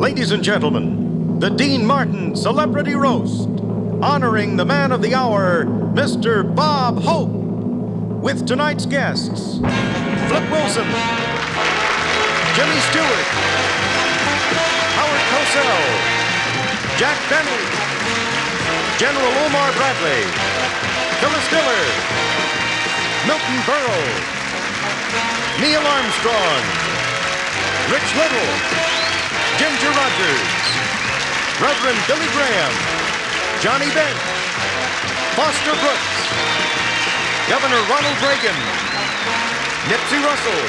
Ladies and gentlemen, the Dean Martin Celebrity Roast, honoring the man of the hour, Mr. Bob Hope, with tonight's guests, Flip Wilson, Jimmy Stewart, Howard Cosell, Jack Benny, General Omar Bradley, Phyllis Diller, Milton Berle, Neil Armstrong, Rich Little, Ginger Rogers, Reverend Billy Graham, Johnny Bench, Foster Brooks, Governor Ronald Reagan, Nipsey Russell,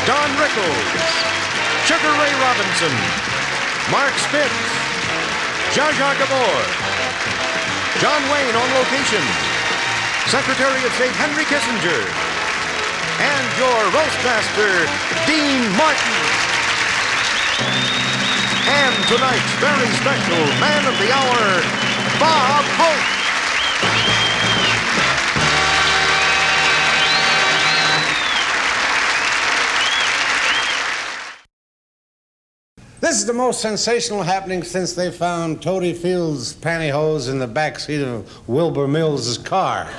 Don Rickles, Sugar Ray Robinson, Mark Spitz, Zsa Zsa Gabor, John Wayne on location, Secretary of State Henry Kissinger, and your roastmaster, Dean Martin. And tonight's very special man of the hour, Bob Hope. This is the most sensational happening since they found Toady Field's pantyhose in the backseat of Wilbur Mills's car.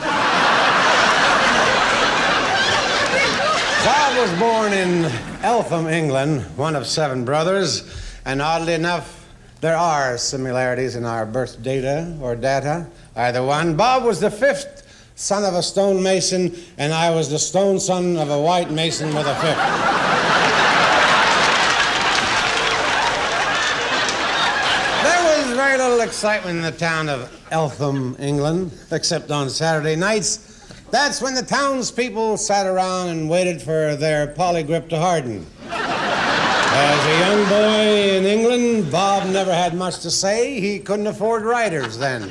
Bob was born in Eltham, England, one of 7 brothers, and oddly enough, there are similarities in our birth data or data. Either one. Bob was the 5th son of a stonemason, and I was the stone son of a white mason with a 5th. Very little excitement in the town of Eltham, England, except on Saturday nights. That's when the townspeople sat around and waited for their polygrip to harden. As a young boy in England, Bob never had much to say. He couldn't afford writers then.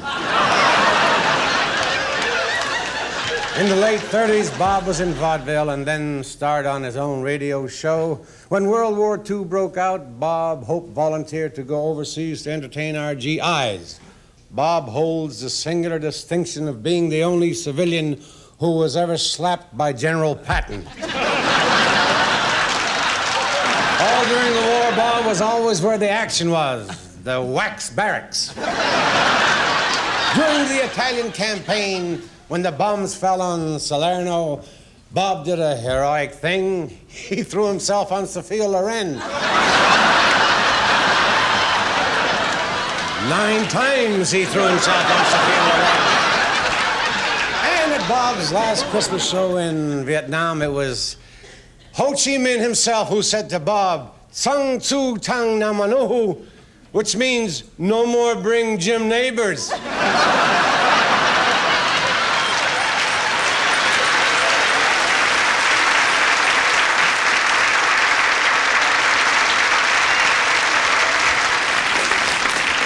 In the late 30s, Bob was in vaudeville and then starred on his own radio show. When World War II broke out, Bob Hope volunteered to go overseas to entertain our GIs. Bob holds the singular distinction of being the only civilian who was ever slapped by General Patton. All during the war, Bob was always where the action was, the wax barracks. During the Italian campaign, when the bombs fell on Salerno, Bob did a heroic thing. He threw himself on Sophia Loren. 9 times he threw himself on Sophia Loren. And at Bob's last Christmas show in Vietnam, it was Ho Chi Minh himself who said to Bob, "Tsang Tsu Tang Namanuhu," which means, "No more bring Jim neighbors."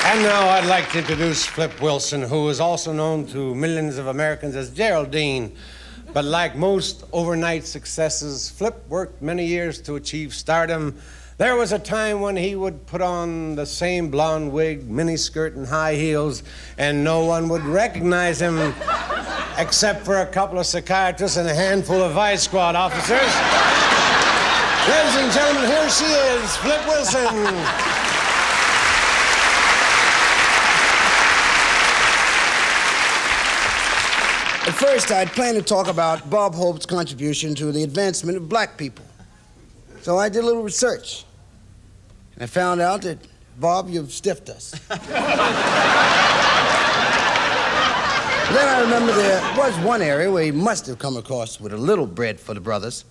And now I'd like to introduce Flip Wilson, who is also known to millions of Americans as Geraldine. But like most overnight successes, Flip worked many years to achieve stardom. There was a time when he would put on the same blonde wig, miniskirt, and high heels, and no one would recognize him except for a couple of psychiatrists and a handful of Vice Squad officers. Ladies and gentlemen, here she is, Flip Wilson. At first, I'd planned to talk about Bob Hope's contribution to the advancement of black people. So I did a little research. And I found out that, Bob, you've stiffed us. Then I remember there was one area where he must have come across with a little bread for the brothers.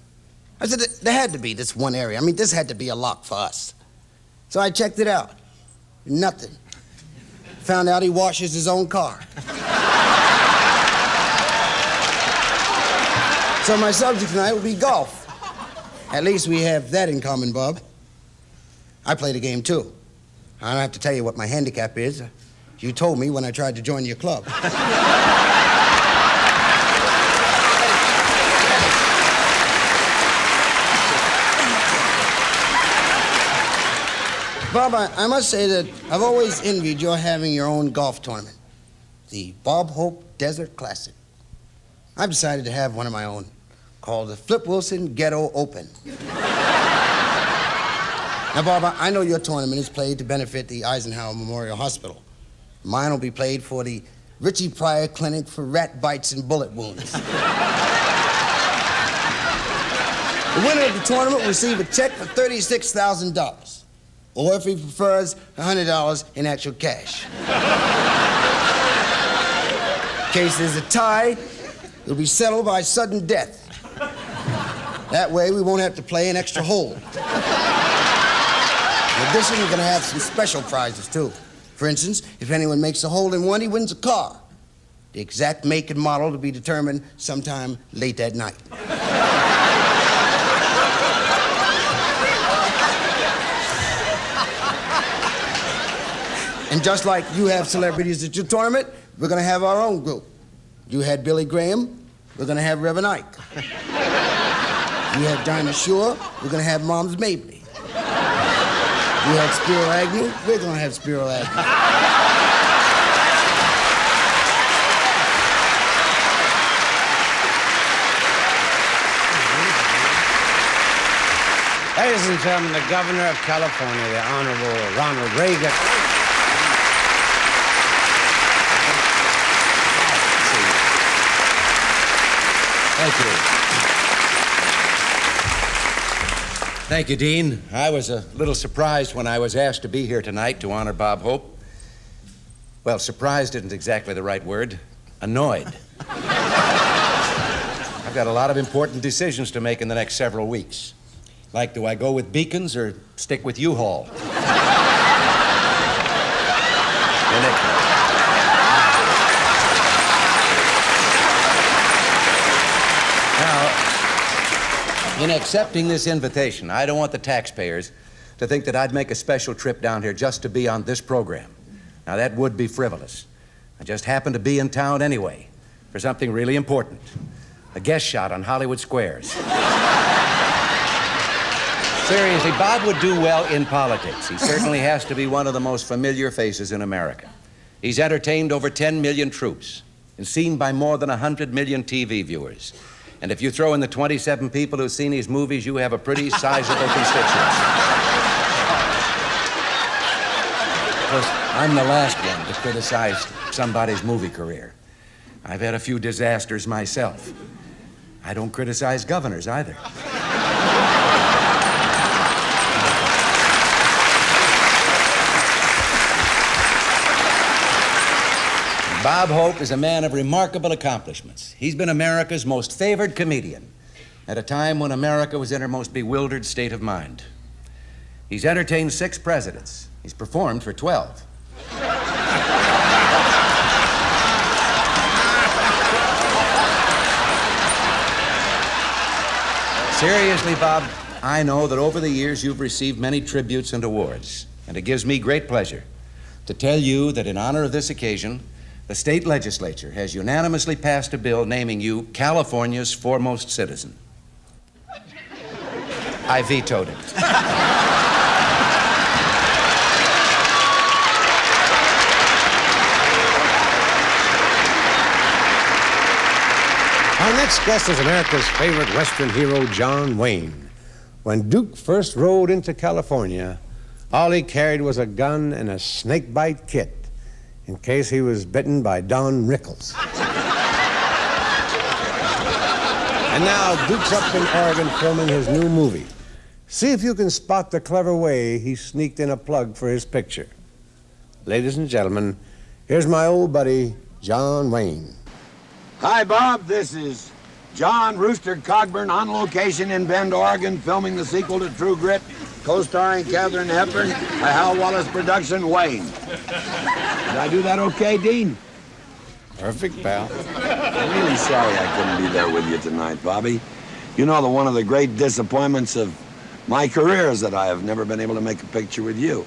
I said, there had to be this one area. I mean, this had to be a lock for us. So I checked it out. Nothing. Found out he washes his own car. So my subject tonight will be golf. At least we have that in common, Bob. I play the game, too. I don't have to tell you what my handicap is. You told me when I tried to join your club. Bob, I must say that I've always envied your having your own golf tournament. The Bob Hope Desert Classic. I've decided to have one of my own, called the Flip Wilson Ghetto Open. Now, Bob, I know your tournament is played to benefit the Eisenhower Memorial Hospital. Mine will be played for the Richie Pryor Clinic for rat bites and bullet wounds. The winner of the tournament will receive a check for $36,000. Or if he prefers, $100 in actual cash. In case there's a tie, it'll be settled by sudden death. That way, we won't have to play an extra hole. In addition, we're going to have some special prizes, too. For instance, if anyone makes a hole in one, he wins a car. The exact make and model to be determined sometime late that night. And just like you have celebrities at your tournament, we're going to have our own group. You had Billy Graham, we're going to have Reverend Ike. You had Dinah Shore, we're going to have Mom's Mabley. You had Spiro Agnew, we're going to have Spiro Agnew. Ladies and gentlemen, the Governor of California, the Honorable Ronald Reagan. Thank you. Thank you, Dean. I was a little surprised when I was asked to be here tonight to honor Bob Hope. Well, surprised isn't exactly the right word. Annoyed. I've got a lot of important decisions to make in the next several weeks. Like, do I go with Beacons or stick with U-Haul? In accepting this invitation, I don't want the taxpayers to think that I'd make a special trip down here just to be on this program. Now, that would be frivolous. I just happened to be in town anyway for something really important. A guest shot on Hollywood Squares. Seriously, Bob would do well in politics. He certainly has to be one of the most familiar faces in America. He's entertained over 10 million troops and seen by more than 100 million TV viewers. And if you throw in the 27 people who've seen his movies, you have a pretty sizable constituency. Of course, I'm the last one to criticize somebody's movie career. I've had a few disasters myself. I don't criticize governors either. Bob Hope is a man of remarkable accomplishments. He's been America's most favored comedian at a time when America was in her most bewildered state of mind. He's entertained 6 presidents. He's performed for 12. Seriously, Bob, I know that over the years you've received many tributes and awards, and it gives me great pleasure to tell you that in honor of this occasion, the state legislature has unanimously passed a bill naming you California's foremost citizen. I vetoed it. Our next guest is America's favorite Western hero, John Wayne. When Duke first rode into California, all he carried was a gun and a snakebite kit in case he was bitten by Don Rickles. And now Duke's up in Oregon filming his new movie. See if you can spot the clever way he sneaked in a plug for his picture. Ladies and gentlemen, here's my old buddy, John Wayne. Hi, Bob. This is John Rooster Cogburn on location in Bend, Oregon, filming the sequel to True Grit, co-starring Katharine Hepburn, a Hal Wallace production, Wayne. Did I do that okay, Dean? Perfect, pal. I'm really sorry I couldn't be there with you tonight, Bobby. You know that one of the great disappointments of my career is that I have never been able to make a picture with you.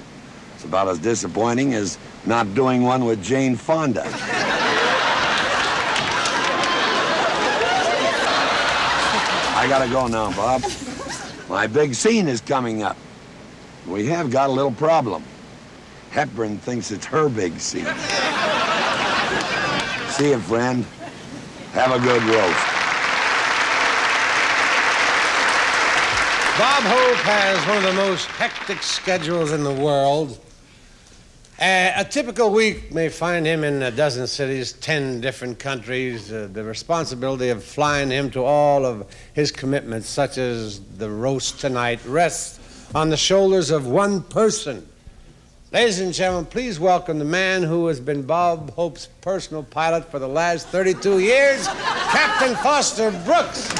It's about as disappointing as not doing one with Jane Fonda. I gotta go now, Bob. My big scene is coming up. We have got a little problem. Hepburn thinks it's her big scene. See you, friend. Have a good roast. Bob Hope has one of the most hectic schedules in the world. A typical week may find him in a dozen cities, 10 different countries. The responsibility of flying him to all of his commitments, such as the roast tonight, rests on the shoulders of one person. Ladies and gentlemen, please welcome the man who has been Bob Hope's personal pilot for the last 32 years, Captain Foster Brooks.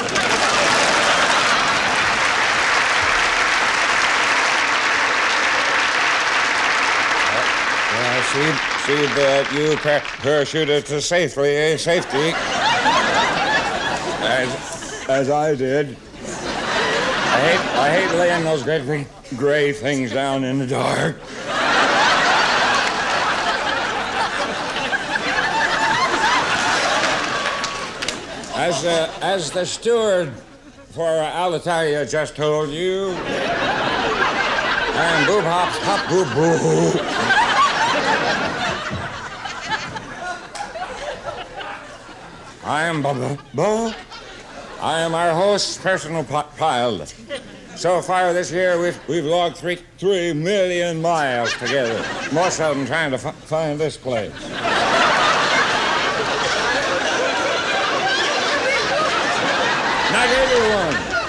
See that you parachuted to safety, as I did. I hate laying those great big gray things down in the dark. As the steward for Alitalia just told you, and boob hops hop boo boo. I am Bubba. I am our host's personal pilot. So far this year, we've logged 3 million miles together. Most of them trying to find this place.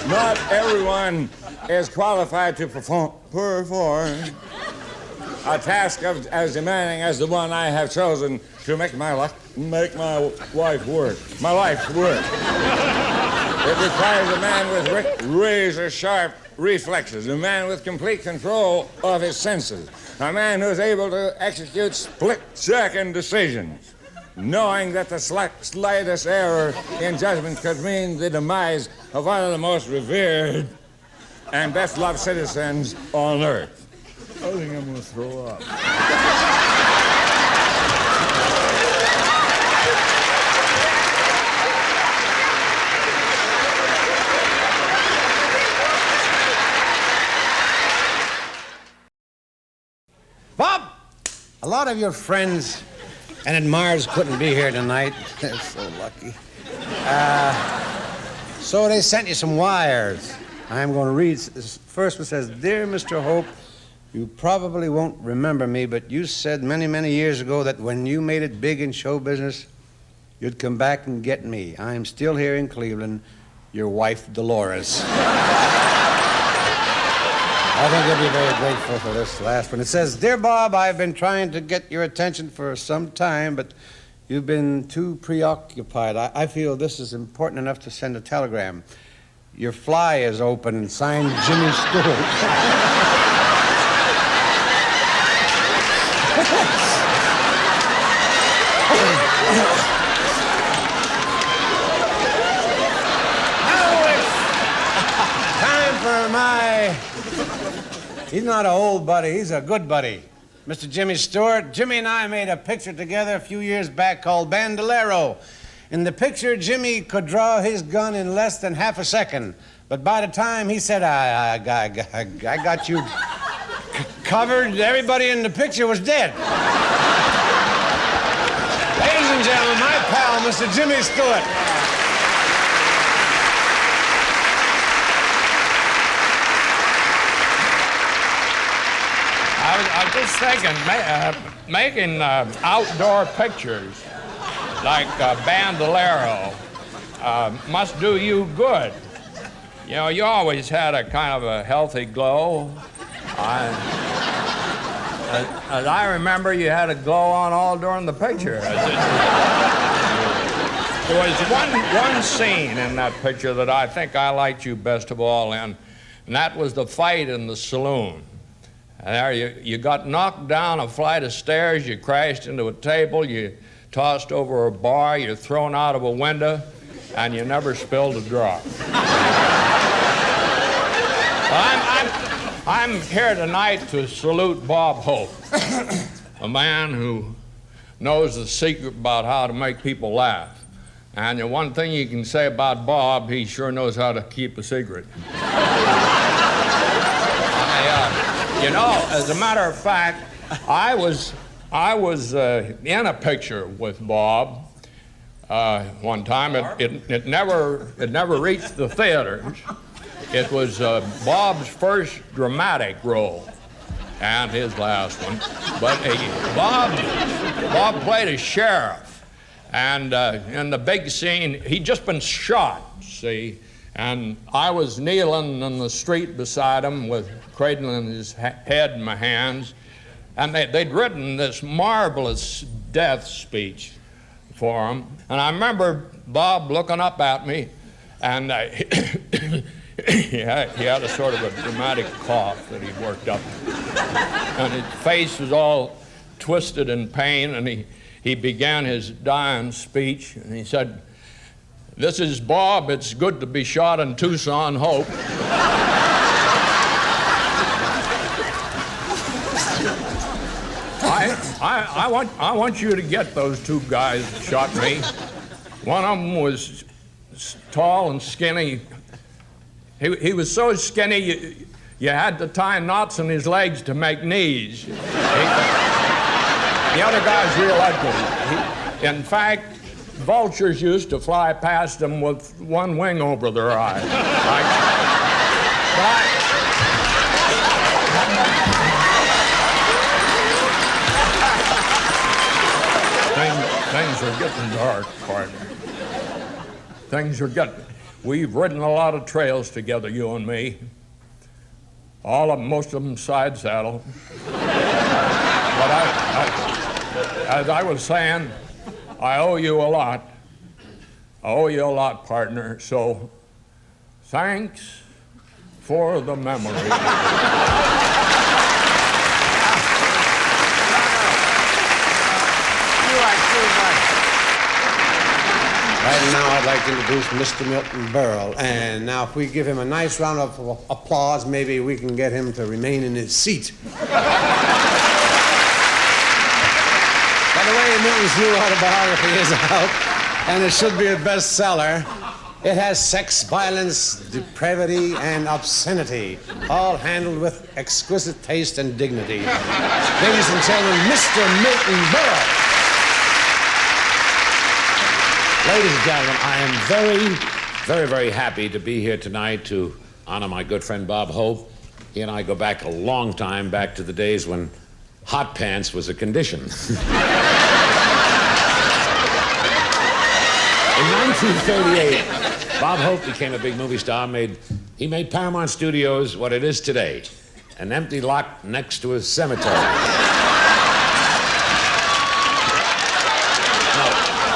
Not everyone is qualified to perform a task as demanding as the one I have chosen to make my life work. It requires a man with razor-sharp reflexes, a man with complete control of his senses, a man who's able to execute split-second decisions, knowing that the slightest error in judgment could mean the demise of one of the most revered and best-loved citizens on earth. I think I'm going to throw up. Bob, a lot of your friends and admirers couldn't be here tonight. They're so lucky. So they sent you some wires. I'm going to read. This first one says, "Dear Mr. Hope, you probably won't remember me, but you said many, many years ago that when you made it big in show business, you'd come back and get me. I'm still here in Cleveland, your wife, Dolores." I think you'll be very grateful for this last one. It says, "Dear Bob, I've been trying to get your attention for some time, but you've been too preoccupied. I feel this is important enough to send a telegram. Your fly is open, signed Jimmy Stewart." He's not an old buddy, he's a good buddy. Mr. Jimmy Stewart. Jimmy and I made a picture together a few years back called Bandolero. In the picture, Jimmy could draw his gun in less than half a second. But by the time he said, I got you covered, everybody in the picture was dead. Ladies and gentlemen, my pal, Mr. Jimmy Stewart. I was just thinking, making outdoor pictures like Bandolero must do you good. You know, you always had a kind of a healthy glow. As I remember, you had a glow on all during the picture. There was one scene in that picture that I think I liked you best of all in, and that was the fight in the saloon. And there you got knocked down a flight of stairs, you crashed into a table, you tossed over a bar, you're thrown out of a window, and you never spilled a drop. I'm here tonight to salute Bob Hope, a man who knows the secret about how to make people laugh. And the one thing you can say about Bob, he sure knows how to keep a secret. You know, as a matter of fact, I was in a picture with Bob one time. It never reached the theaters, It was Bob's first dramatic role and his last one. But Bob played a sheriff. And in the big scene, he'd just been shot, see? And I was kneeling in the street beside him with cradling his head in my hands. And they'd written this marvelous death speech for him. And I remember Bob looking up at me, and he had a sort of a dramatic cough that he'd worked up. And his face was all twisted in pain, and he began his dying speech, and he said, "This is Bob. It's good to be shot in Tucson, Hope." I want you to get those two guys that shot me. One of them was tall and skinny. He was so skinny you had to tie knots in his legs to make knees. The other guy's real ugly. In fact, vultures used to fly past him with one wing over their eye. Things are getting dark, partner. Things are getting... We've ridden a lot of trails together, you and me. Most of them side saddle. But as I was saying, I owe you a lot. I owe you a lot, partner. So, thanks for the memory. Right now, I'd like to introduce Mr. Milton Berle. And now, if we give him a nice round of applause, maybe we can get him to remain in his seat. By the way, Milton's new autobiography is out, and it should be a bestseller. It has sex, violence, depravity, and obscenity, all handled with exquisite taste and dignity. Ladies and gentlemen, Mr. Milton Berle. Ladies and gentlemen, I am very, very, very happy to be here tonight to honor my good friend Bob Hope. He and I go back a long time, back to the days when hot pants was a condition. In 1938, Bob Hope became a big movie star. He made Paramount Studios what it is today, an empty lot next to a cemetery.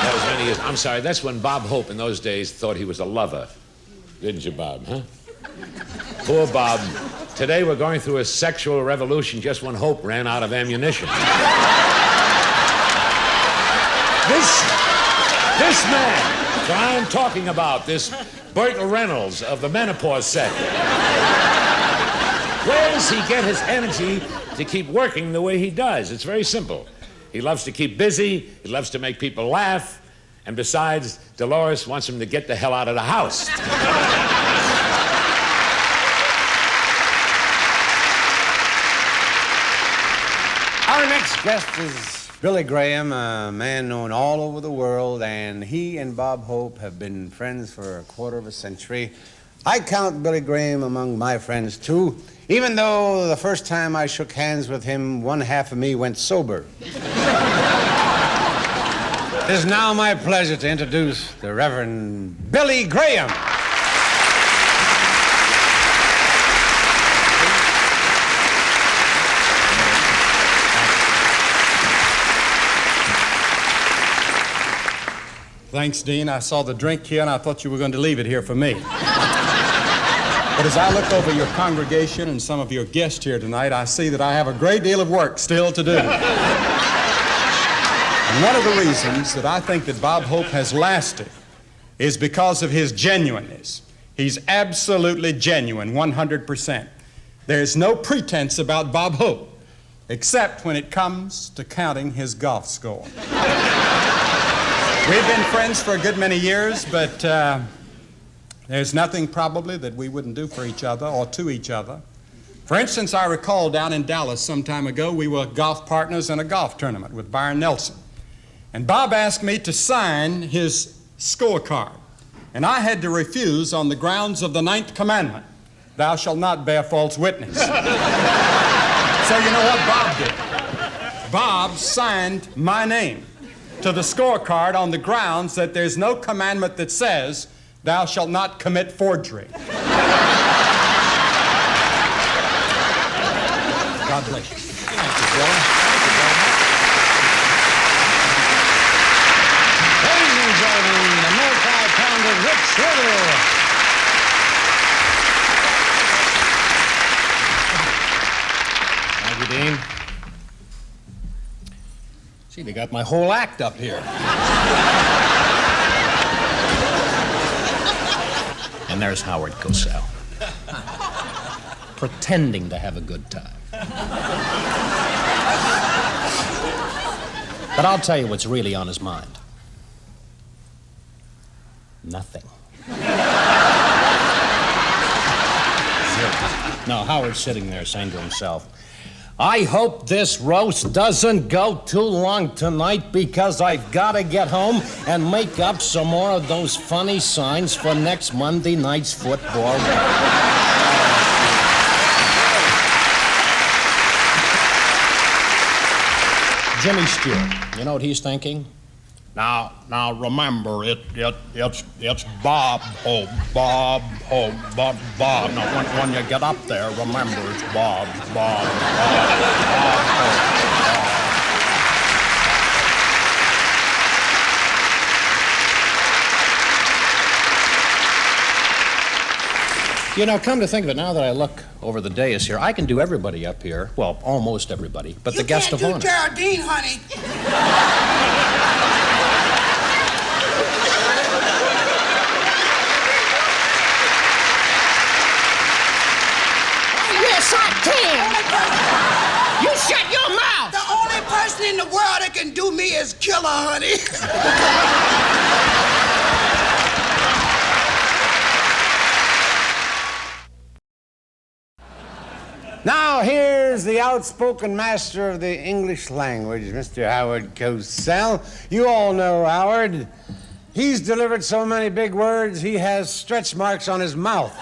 That was many years. I'm sorry, that's when Bob Hope in those days thought he was a lover. Didn't you, Bob, huh? Poor Bob. Today we're going through a sexual revolution just when Hope ran out of ammunition. This man that I am talking about, this Burt Reynolds of the menopause set, where does he get his energy to keep working the way he does? It's very simple. He loves to keep busy, he loves to make people laugh, and besides, Dolores wants him to get the hell out of the house. Our next guest is Billy Graham, a man known all over the world, and he and Bob Hope have been friends for a quarter of a century. I count Billy Graham among my friends, too, even though the first time I shook hands with him, one half of me went sober. It is now my pleasure to introduce the Reverend Billy Graham. Thanks, Dean. I saw the drink here, and I thought you were going to leave it here for me. But as I look over your congregation and some of your guests here tonight, I see that I have a great deal of work still to do. And one of the reasons that I think that Bob Hope has lasted is because of his genuineness. He's absolutely genuine, 100%. There's no pretense about Bob Hope, except when it comes to counting his golf score. We've been friends for a good many years, but there's nothing probably that we wouldn't do for each other or to each other. For instance, I recall down in Dallas some time ago, we were golf partners in a golf tournament with Byron Nelson. And Bob asked me to sign his scorecard. And I had to refuse on the grounds of the 9th commandment. thou shalt not bear false witness. So you know what Bob did? Bob signed my name to the scorecard on the grounds that there's no commandment that says, thou shalt not commit forgery. God bless you. Thank you, Joan. Ladies and gentlemen, the multi-pounded Rich Riddle. Thank you, Dean. See, they got my whole act up here. And there's Howard Cosell. Pretending to have a good time. But I'll tell you what's really on his mind. Nothing. No, Howard's sitting there saying to himself, I hope this roast doesn't go too long tonight because I've got to get home and make up some more of those funny signs for next Monday night's football game. Jimmy Stewart, you know what he's thinking? Now remember, it's Bob Hope, Bob Hope, Bob. Now, when you get up there, remember it's Bob Hope, Bob. You know, come to think of it, now that I look over the dais here, I can do everybody up here. Well, almost everybody, but the guest of honor. You can't do Geraldine, honey. Yes, I can. You shut your mouth. The only person in the world that can do me is Killer, honey. Now, here's the outspoken master of the English language, Mr. Howard Cosell. You all know Howard. He's delivered so many big words, he has stretch marks on his mouth.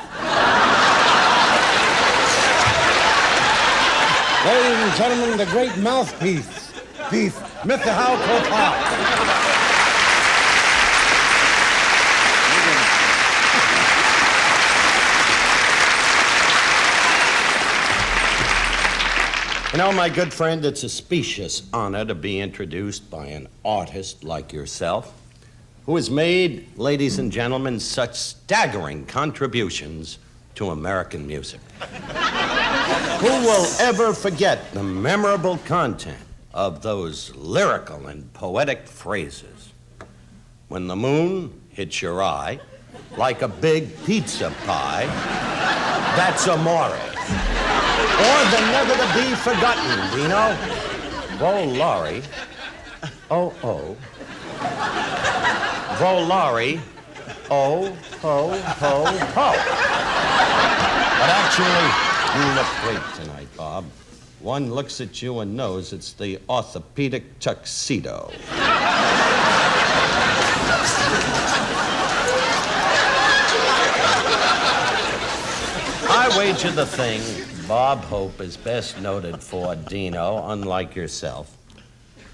Ladies and gentlemen, the great mouthpiece, Mr. Howard Cosell. You know, my good friend, it's a specious honor to be introduced by an artist like yourself, who has made, ladies and gentlemen, such staggering contributions to American music. Who will ever forget the memorable content of those lyrical and poetic phrases? When the moon hits your eye like a big pizza pie, that's amore. Or the never-to-be-forgotten, Dino. Volare. Oh. Volare. Oh, ho, ho, ho. But actually, you look great tonight, Bob. One looks at you and knows it's the orthopedic tuxedo. I wager the thing Bob Hope is best noted for, Dino, unlike yourself,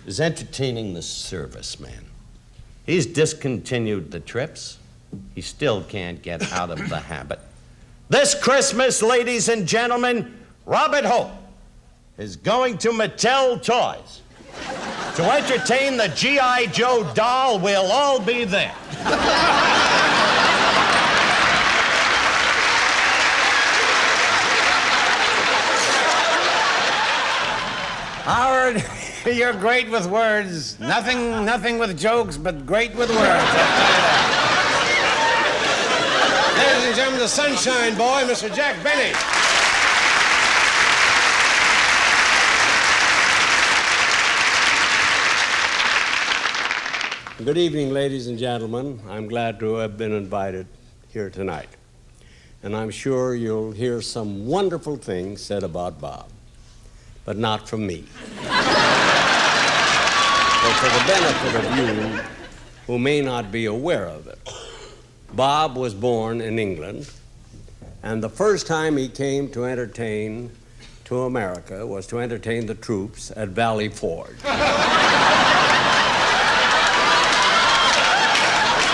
is entertaining the serviceman. He's discontinued the trips. He still can't get out of the habit. This Christmas, ladies and gentlemen, Robert Hope is going to Mattel Toys to entertain the G.I. Joe doll. We'll all be there. Howard, you're great with words. Nothing with jokes, but great with words. Ladies and gentlemen, the Sunshine Boy, Mr. Jack Benny. Good evening, ladies and gentlemen. I'm glad to have been invited here tonight. And I'm sure you'll hear some wonderful things said about Bob. But not from me. But for the benefit of you who may not be aware of it, Bob was born in England And the first time he came to entertain to America was to entertain the troops at Valley Forge.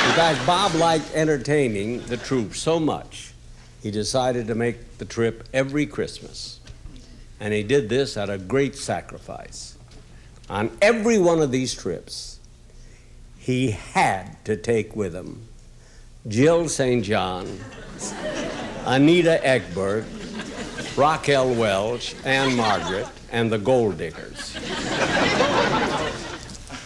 Because Bob liked entertaining the troops so much, he decided to make the trip every Christmas. And he did this at a great sacrifice. On every one of these trips, he had to take with him Jill St. John, Anita Ekberg, Raquel Welch, Anne Margaret, and the Gold Diggers.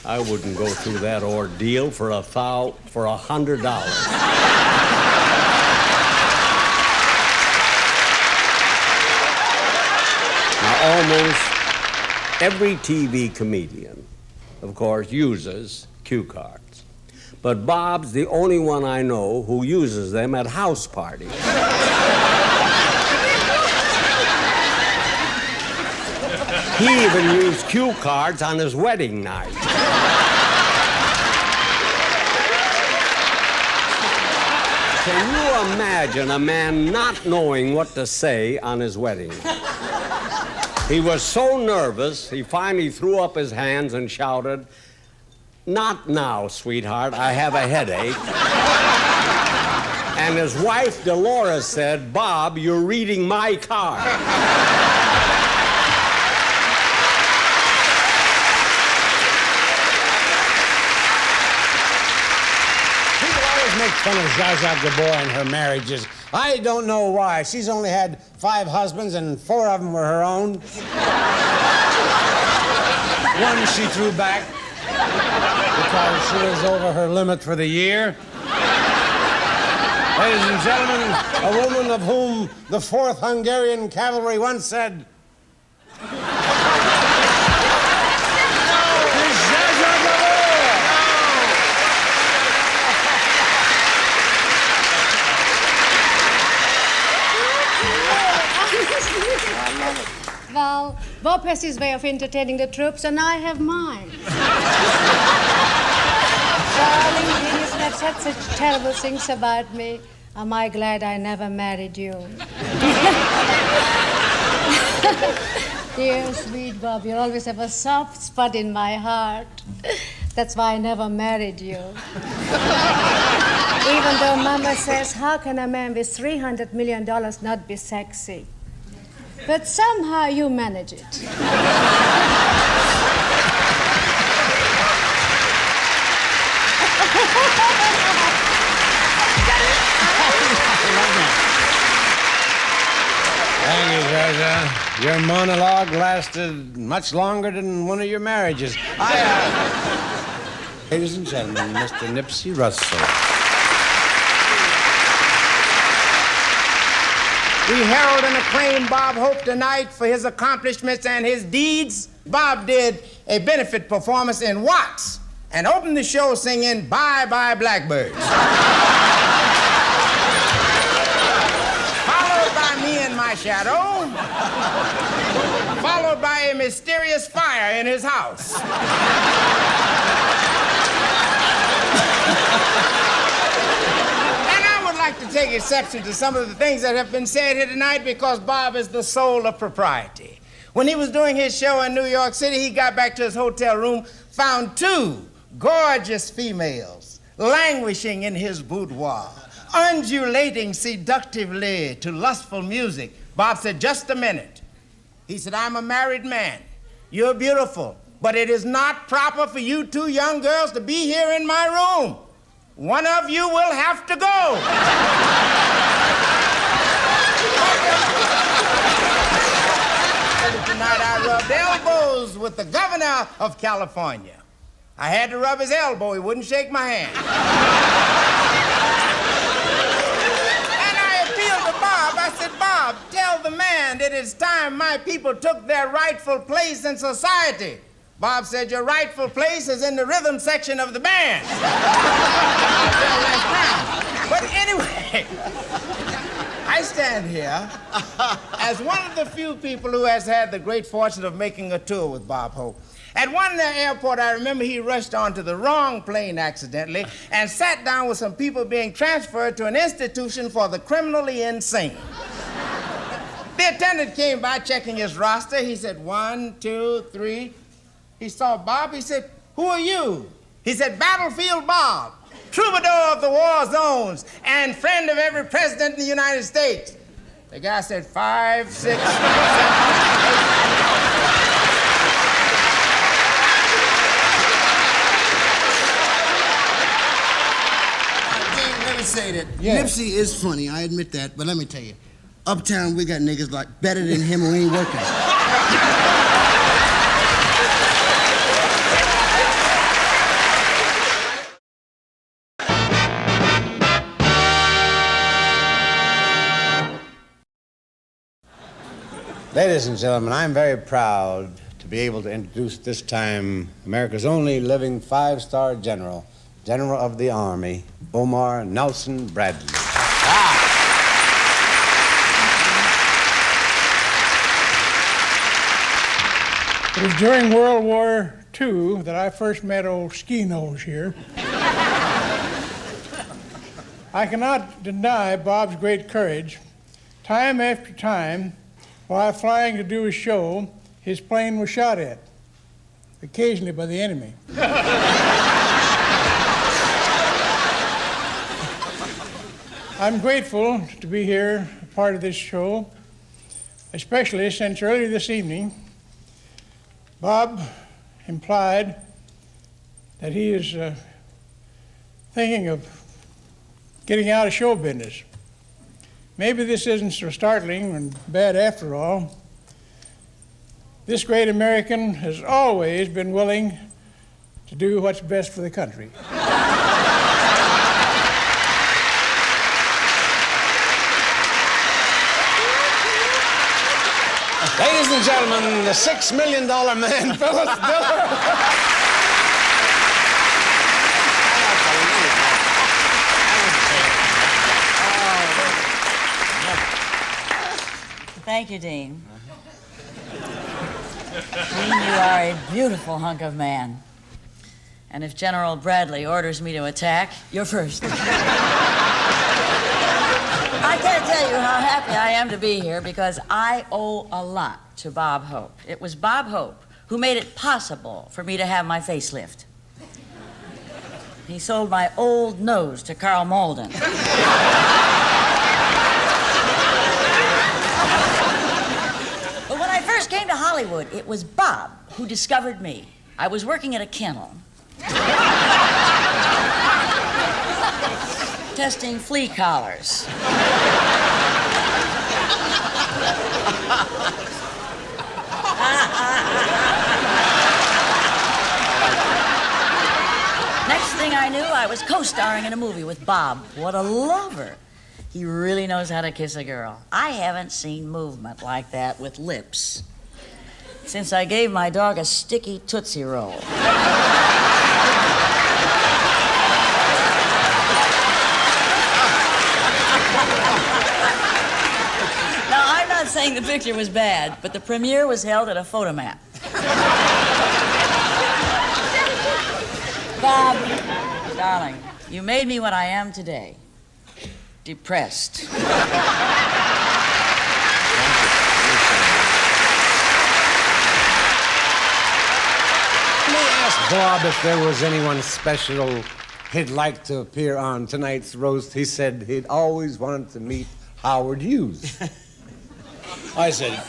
I wouldn't go through that ordeal for $100. Now, almost every TV comedian, of course, uses cue cards. But Bob's the only one I know who uses them at house parties. He even used cue cards on his wedding night. Can you imagine a man not knowing what to say on his wedding night? He was so nervous, he finally threw up his hands and shouted, "Not now, sweetheart, I have a headache." And his wife, Dolores, said, "Bob, you're reading my card." Make fun of Zsa Zsa Gabor and her marriages. I don't know why. She's only had 5 husbands and 4 of them were her own. One she threw back because she was over her limit for the year. Ladies and gentlemen, a woman of whom the 4th Hungarian Cavalry once said, Well, Bob has his way of entertaining the troops, and I have mine. Darling, you have said such terrible things about me. Am I glad I never married you? Dear, sweet Bob, you always have a soft spot in my heart. That's why I never married you. Even though Mama says, how can a man with $300 million not be sexy? But somehow you manage it. Thank you, Zsa Zsa. Your monologue lasted much longer than one of your marriages. Ladies and gentlemen, Mr. Nipsey Russell. We herald and acclaim Bob Hope tonight for his accomplishments and his deeds. Bob did a benefit performance in Watts and opened the show singing Bye Bye Blackbirds. Followed by Me and My Shadow. Followed by a mysterious fire in his house. To take exception to some of the things that have been said here tonight because Bob is the soul of propriety. When he was doing his show in New York City, he got back to his hotel room, found 2 gorgeous females languishing in his boudoir, undulating seductively to lustful music. Bob said, "Just a minute." He said, "I'm a married man. You're beautiful, but it is not proper for you 2 young girls to be here in my room. One of you will have to go." Tonight I rubbed elbows with the governor of California. I had to rub his elbow. He wouldn't shake my hand. And I appealed to Bob. I said, "Bob, tell the man that it's time my people took their rightful place in society." Bob said, "Your rightful place is in the rhythm section of the band." But anyway, I stand here as one of the few people who has had the great fortune of making a tour with Bob Hope. At one airport, I remember he rushed onto the wrong plane accidentally and sat down with some people being transferred to an institution for the criminally insane. The attendant came by checking his roster. He said, 1, 2, 3. He saw Bob. He said, who are you? He said, Battlefield Bob, troubadour of the war zones and friend of every president in the United States. The guy said, 5, 6, 7, 8. Let me say that. Yeah. Nipsey is funny, I admit that, but let me tell you, uptown we got niggas like better than him who ain't working. Ladies and gentlemen, I'm very proud to be able to introduce this time America's only living 5-star general, General of the Army, Omar Nelson Bradley. It was during World War II that I first met old Ski Nose here. I cannot deny Bob's great courage. Time after time, while flying to do a show, his plane was shot at, occasionally by the enemy. I'm grateful to be here, a part of this show, especially since earlier this evening, Bob implied that he is thinking of getting out of show business. Maybe this isn't so startling and bad after all. This great American has always been willing to do what's best for the country. Ladies and gentlemen, the $6 million man, Phyllis Diller. Thank you, Dean. Dean, you are a beautiful hunk of man. And if General Bradley orders me to attack, you're first. I can't tell you how happy I am to be here because I owe a lot to Bob Hope. It was Bob Hope who made it possible for me to have my facelift. He sold my old nose to Carl Malden. But when I first came to Hollywood, it was Bob who discovered me. I was working at a kennel. Testing flea collars. Next thing I knew, I was co-starring in a movie with Bob. What a lover. He really knows how to kiss a girl. I haven't seen movement like that with lips since I gave my dog a sticky Tootsie Roll. Now, I'm not saying the picture was bad, but the premiere was held at a photomat. Bob, darling, you made me what I am today. Depressed. Let me ask Bob if there was anyone special he'd like to appear on tonight's roast. He said he'd always wanted to meet Howard Hughes. I said,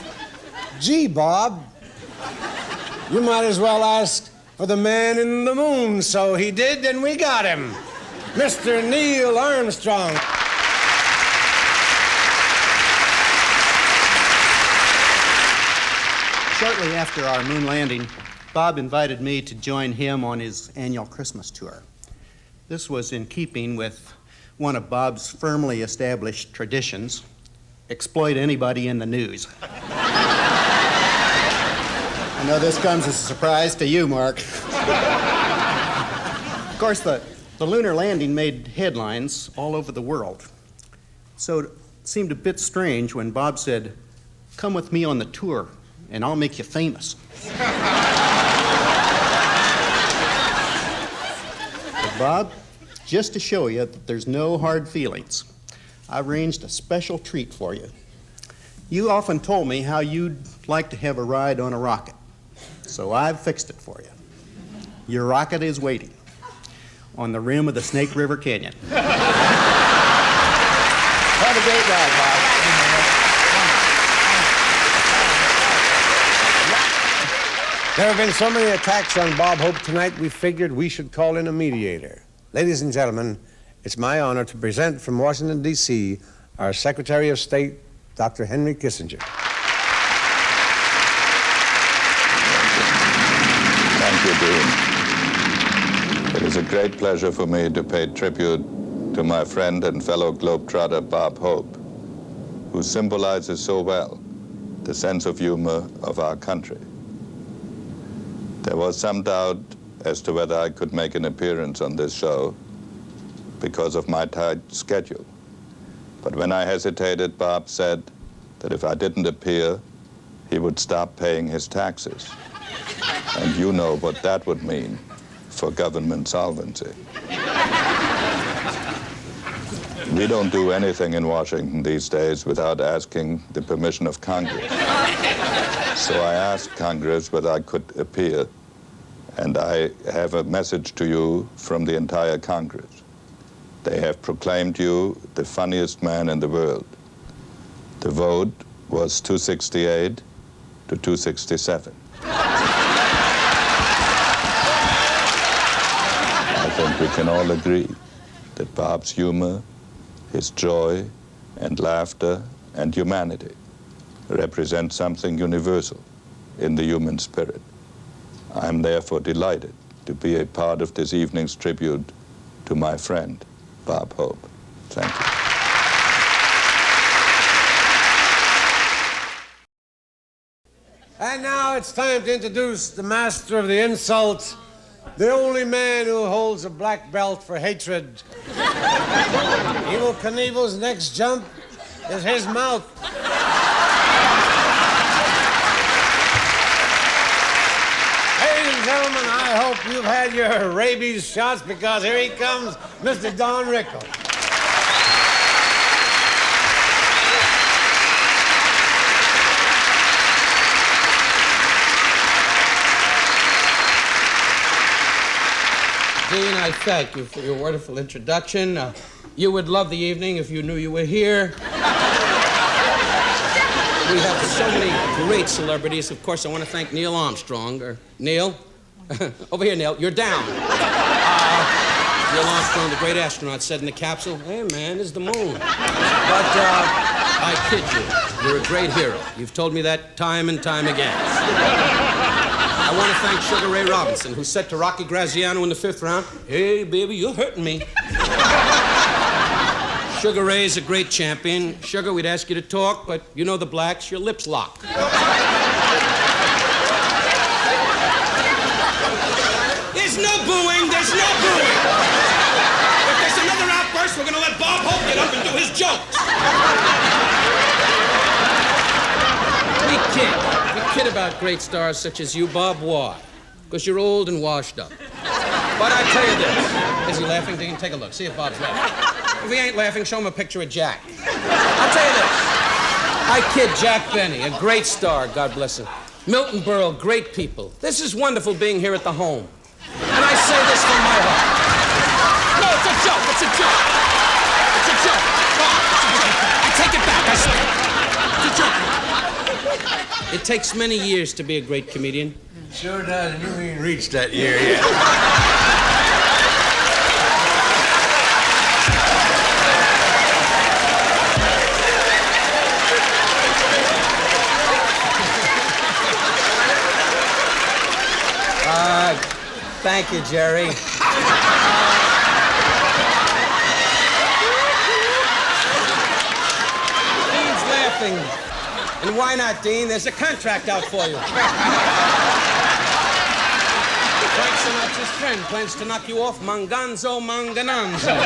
gee, Bob, you might as well ask for the man in the moon. So he did, and we got him. Mr. Neil Armstrong. Shortly after our moon landing, Bob invited me to join him on his annual Christmas tour. This was in keeping with one of Bob's firmly established traditions, exploit anybody in the news. I know this comes as a surprise to you, Mark. Of course, the lunar landing made headlines all over the world. So it seemed a bit strange when Bob said, "Come with me on the tour, and I'll make you famous." Bob, just to show you that there's no hard feelings, I arranged a special treat for you. You often told me how you'd like to have a ride on a rocket, so I've fixed it for you. Your rocket is waiting on the rim of the Snake River Canyon. Have a great ride, Bob. There have been so many attacks on Bob Hope tonight, we figured we should call in a mediator. Ladies and gentlemen, it's my honor to present from Washington, D.C., our Secretary of State, Dr. Henry Kissinger. Thank you, Dean. It is a great pleasure for me to pay tribute to my friend and fellow globetrotter, Bob Hope, who symbolizes so well the sense of humor of our country. There was some doubt as to whether I could make an appearance on this show because of my tight schedule. But when I hesitated, Bob said that if I didn't appear, he would stop paying his taxes. And you know what that would mean for government solvency. We don't do anything in Washington these days without asking the permission of Congress. So I asked Congress whether I could appear, and I have a message to you from the entire Congress. They have proclaimed you the funniest man in the world. The vote was 268 to 267. I think we can all agree that Bob's humor, his joy and laughter and humanity represent something universal in the human spirit. I'm therefore delighted to be a part of this evening's tribute to my friend, Bob Hope. Thank you. And now it's time to introduce the master of the insult, the only man who holds a black belt for hatred. Evel Knievel's next jump is his mouth. Ladies and gentlemen, I hope you've had your rabies shots because here he comes, Mr. Don Rickles. Dean, I thank you for your wonderful introduction. You would love the evening if you knew you were here. We have so many great celebrities. Of course, I want to thank Neil Armstrong. Neil? Over here, Neil. You're down. Neil Armstrong, the great astronaut, said in the capsule, "Hey, man, this is the moon." But I kid you. You're a great hero. You've told me that time and time again. I want to thank Sugar Ray Robinson, who said to Rocky Graziano in the 5th round, "Hey, baby, you're hurting me." Sugar Ray's a great champion. Sugar, we'd ask you to talk, but you know the blacks, your lips lock. There's no booing, there's no booing. If there's another outburst, we're going to let Bob Hope get up and do his jokes. We kid about great stars such as you, Bob. Why? Because you're old and washed up. But I tell you this. Is he laughing? Dean, take a look. See if Bob's laughing. If he ain't laughing, show him a picture of Jack. I'll tell you this. I kid Jack Benny, a great star, God bless him. Milton Berle, great people. This is wonderful being here at the home. And I say this from my heart. No, it's a joke. It's a joke. It's a joke. Bob, it's a joke. I take it back. I swear. It's a joke. It takes many years to be a great comedian. Sure does, and you ain't reached that year yet. Thank you, Jerry. Dean's laughing. And why not, Dean? There's a contract out for you. Frank Sinatra's friend plans to knock you off Manganzo Mangananzo.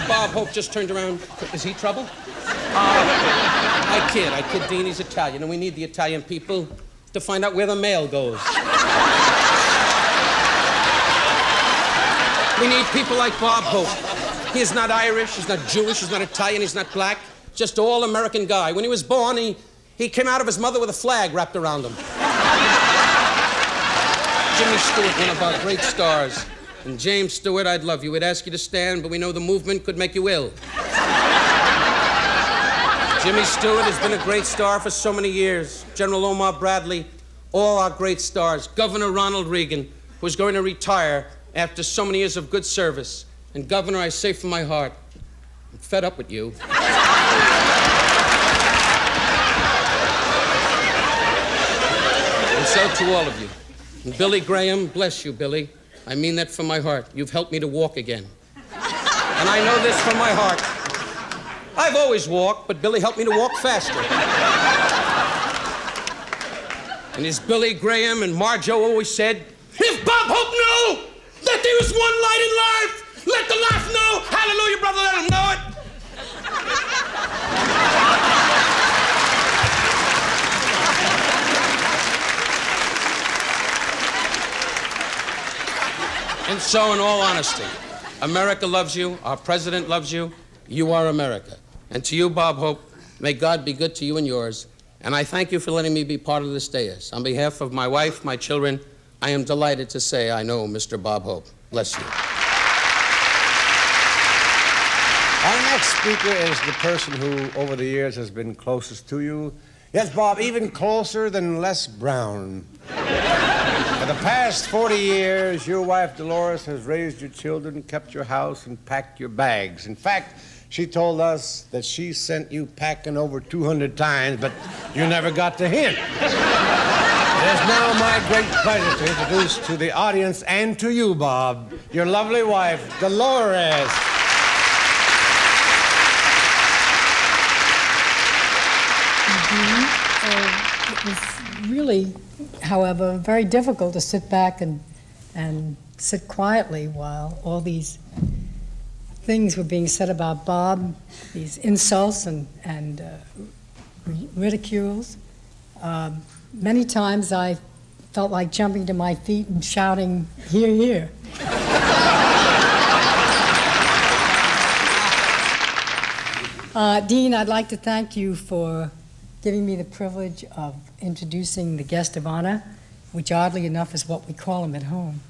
Bob Hope just turned around. Is he trouble? I kid, Dean. He's Italian, and we need the Italian people to find out where the mail goes. We need people like Bob Hope. He is not Irish, he's not Jewish, he's not Italian, he's not black. Just all-American guy. When he was born, he came out of his mother with a flag wrapped around him. Jimmy Stewart, one of our great stars. And James Stewart, I'd love you. We'd ask you to stand, but we know the movement could make you ill. Jimmy Stewart has been a great star for so many years. General Omar Bradley, all our great stars. Governor Ronald Reagan, who's going to retire after so many years of good service. And Governor, I say from my heart, I'm fed up with you. And so to all of you. And Billy Graham, bless you, Billy. I mean that from my heart. You've helped me to walk again. And I know this from my heart. I've always walked, but Billy helped me to walk faster. And as Billy Graham and Marjo always said, if Bob Hope knew that there was one light in life, let the life know. Hallelujah, brother, let him know it. And so, in all honesty, America loves you, our president loves you, you are America. And to you, Bob Hope, may God be good to you and yours. And I thank you for letting me be part of this dais. On behalf of my wife, my children, I am delighted to say I know Mr. Bob Hope. Bless you. Our next speaker is the person who, over the years, has been closest to you. Yes, Bob, even closer than Les Brown. For the past 40 years, your wife, Dolores, has raised your children, kept your house, and packed your bags. In fact, she told us that she sent you packing over 200 times, but you never got the hint. It is now my great pleasure to introduce to the audience and to you, Bob, your lovely wife, Dolores. It was really, however, very difficult to sit back and sit quietly while all these things were being said about Bob, these insults and ridicules. Many times I felt like jumping to my feet and shouting, "Hear, hear." Dean, I'd like to thank you for giving me the privilege of introducing the guest of honor, which oddly enough is what we call him at home.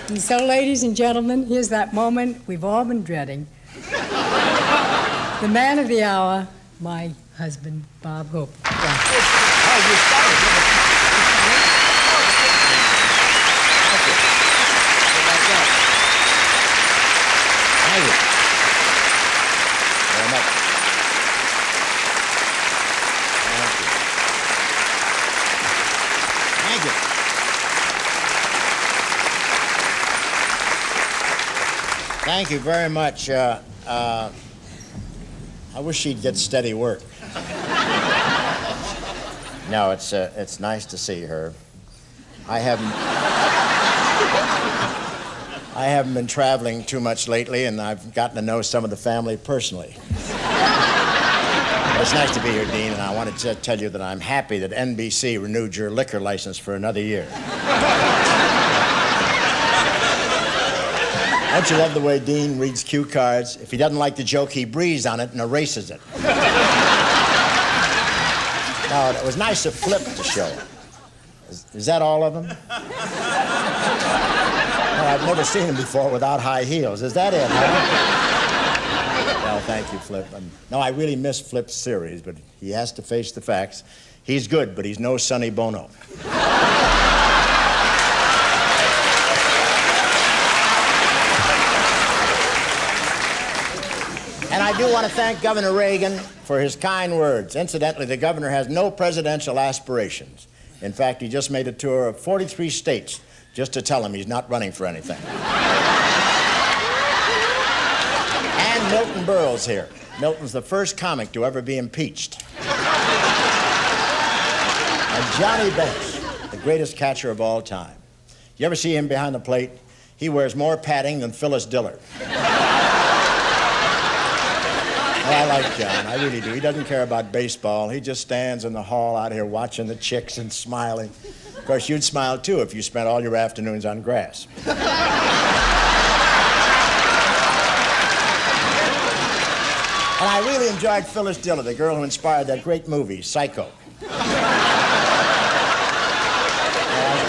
And so, ladies and gentlemen, here's that moment we've all been dreading. The man of the hour, my husband, Bob Hope. Thank you very much. I wish she'd get steady work. No, it's nice to see her. I haven't been traveling too much lately, and I've gotten to know some of the family personally. It's nice to be here, Dean, and I wanted to tell you that I'm happy that NBC renewed your liquor license for another year. Don't you love the way Dean reads cue cards? If he doesn't like the joke, he breathes on it and erases it. Now, it was nice of Flip to show. Is that all of them? No, I've never seen him before without high heels. Is that it, huh? Well, thank you, Flip. No, I really miss Flip's series, but he has to face the facts. He's good, but he's no Sonny Bono. And I do want to thank Governor Reagan for his kind words. Incidentally, the governor has no presidential aspirations. In fact, he just made a tour of 43 states just to tell him he's not running for anything. And Milton Berle's here. Milton's the first comic to ever be impeached. And Johnny Bench, the greatest catcher of all time. You ever see him behind the plate? He wears more padding than Phyllis Diller. Well, I like John. I really do. He doesn't care about baseball. He just stands in the hall out here watching the chicks and smiling. Of course, you'd smile, too, if you spent all your afternoons on grass. And I really enjoyed Phyllis Diller, the girl who inspired that great movie, Psycho. I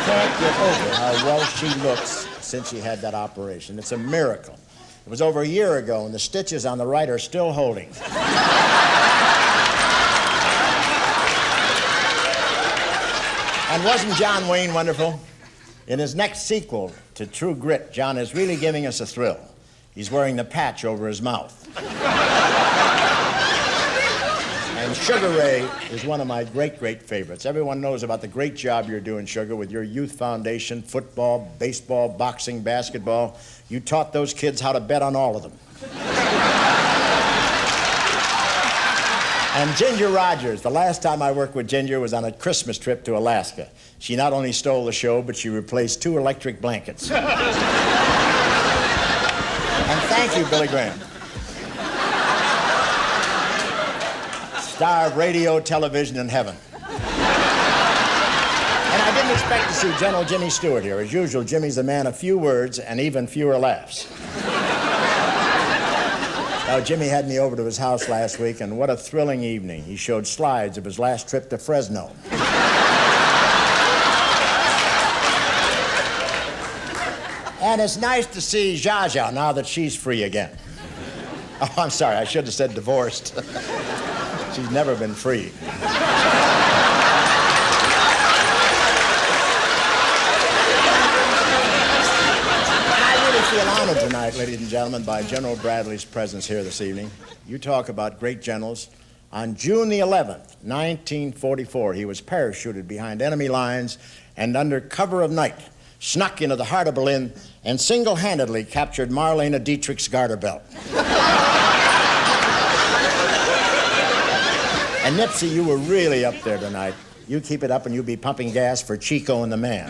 can't get over how well she looks since she had that operation. It's a miracle. It was over a year ago, and the stitches on the right are still holding. And wasn't John Wayne wonderful? In his next sequel to True Grit, John is really giving us a thrill. He's wearing the patch over his mouth. And Sugar Ray is one of my great, great favorites. Everyone knows about the great job you're doing, Sugar, with your youth foundation, football, baseball, boxing, basketball. You taught those kids how to bet on all of them. And Ginger Rogers, the last time I worked with Ginger was on a Christmas trip to Alaska. She not only stole the show, but she replaced 2 electric blankets. And thank you, Billy Graham. Star of radio, television, and heaven. And I didn't expect to see General Jimmy Stewart here. As usual, Jimmy's a man of few words and even fewer laughs. Now, Jimmy had me over to his house last week, and what a thrilling evening. He showed slides of his last trip to Fresno. And it's nice to see Zsa Zsa now that she's free again. Oh, I'm sorry, I should have said divorced. She's never been free. I really feel honored tonight, ladies and gentlemen, by General Bradley's presence here this evening. You talk about great generals. On June the 11th, 1944, he was parachuted behind enemy lines and under cover of night snuck into the heart of Berlin and single-handedly captured Marlene Dietrich's garter belt. And Nipsey, you were really up there tonight. You keep it up and you'll be pumping gas for Chico and the Man.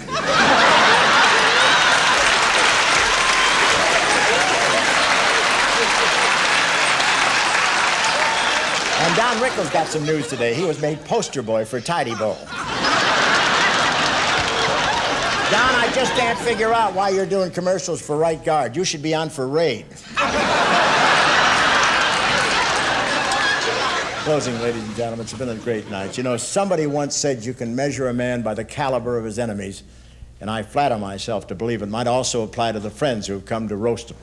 And Don Rickles got some news today. He was made poster boy for Tidy Bowl. Don, I just can't figure out why you're doing commercials for Right Guard. You should be on for Raid. Closing, ladies and gentlemen, it's been a great night. You know, somebody once said you can measure a man by the caliber of his enemies, and I flatter myself to believe it might also apply to the friends who have come to roast him.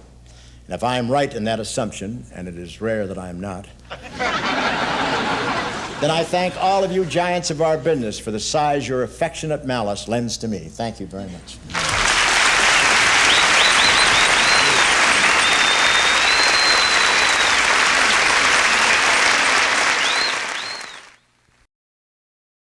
And if I am right in that assumption, and it is rare that I am not, then I thank all of you giants of our business for the size your affectionate malice lends to me. Thank you very much.